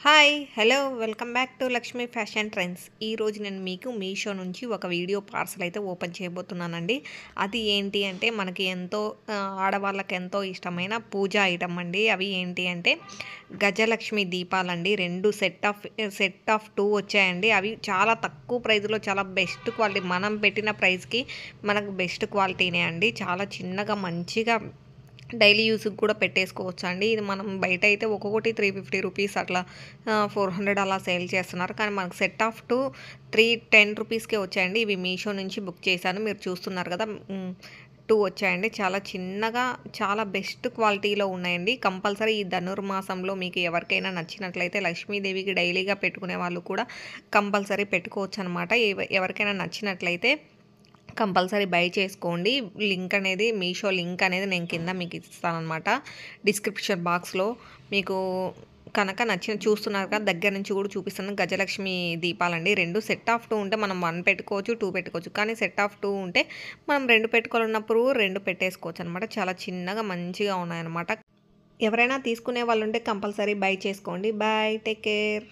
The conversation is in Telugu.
Hi hello welcome back to Lakshmi fashion trends. ఈరోజు నేను మీకు మీషో నుంచి ఒక వీడియో పార్సల్ అయితే ఓపెన్ చేయబోతున్నానండి. అది ఏంటి అంటే మనకి ఎంతో ఆడవాళ్ళకి ఎంతో ఇష్టమైన పూజా ఐటమ్ అండి. అవి ఏంటి అంటే గజలక్ష్మి దీపాలండి. రెండు సెట్ ఆఫ్ 2 వచ్చాయండి. అవి చాలా తక్కువ ప్రైస్లో చాలా బెస్ట్ క్వాలిటీ, మనం పెట్టిన ప్రైస్కి మనకు బెస్ట్ క్వాలిటీనే అండి. చాలా చిన్నగా మంచిగా డైలీ యూస్‌కి కూడా పెట్టేసుకోవచ్చండి. ఇది మనం బయట అయితే ఒక్కొక్కటి 350 రూపీస్ అట్లా 400 అలా సేల్ చేస్తున్నారు. కానీ మనకు సెట్ ఆఫ్ 2 310 రూపీస్‌కే వచ్చాయండి. ఇవి మీషో నుంచి బుక్ చేశాను. మీరు చూస్తున్నారు కదా! 2 వచ్చాయండి. చాలా చిన్నగా చాలా బెస్ట్ క్వాలిటీలో ఉన్నాయండి. కంపల్సరీ ఈ ధనుర్మాసంలో మీకు ఎవరికైనా నచ్చినట్లయితే లక్ష్మీదేవికి డైలీగా పెట్టుకునే వాళ్ళు కూడా కంపల్సరీ పెట్టుకోవచ్చనమాట. ఎవరికైనా నచ్చినట్లయితే కంపల్సరీ బై చేసుకోండి. మీషో లింక్ అనేది నేను కింద మీకు ఇస్తాననమాట. డిస్క్రిప్షన్ బాక్స్‌లో మీకు కనుక చూస్తున్నారు కదా! దగ్గర నుంచి కూడా చూపిస్తాను. గజలక్ష్మి దీపాలండి. 2 సెట్ ఆఫ్ 2 ఉంటే మనం 1 పెట్టుకోవచ్చు, 2 పెట్టుకోవచ్చు. కానీ సెట్ ఆఫ్ 2 ఉంటే మనం 2 పెట్టుకోవాలన్నప్పుడు 2 పెట్టేసుకోవచ్చనమాట. చాలా చిన్నగా మంచిగా ఉన్నాయన్నమాట. ఎవరైనా తీసుకునే వాళ్ళుంటే కంపల్సరీ బై చేసుకోండి. బాయ్. Take care.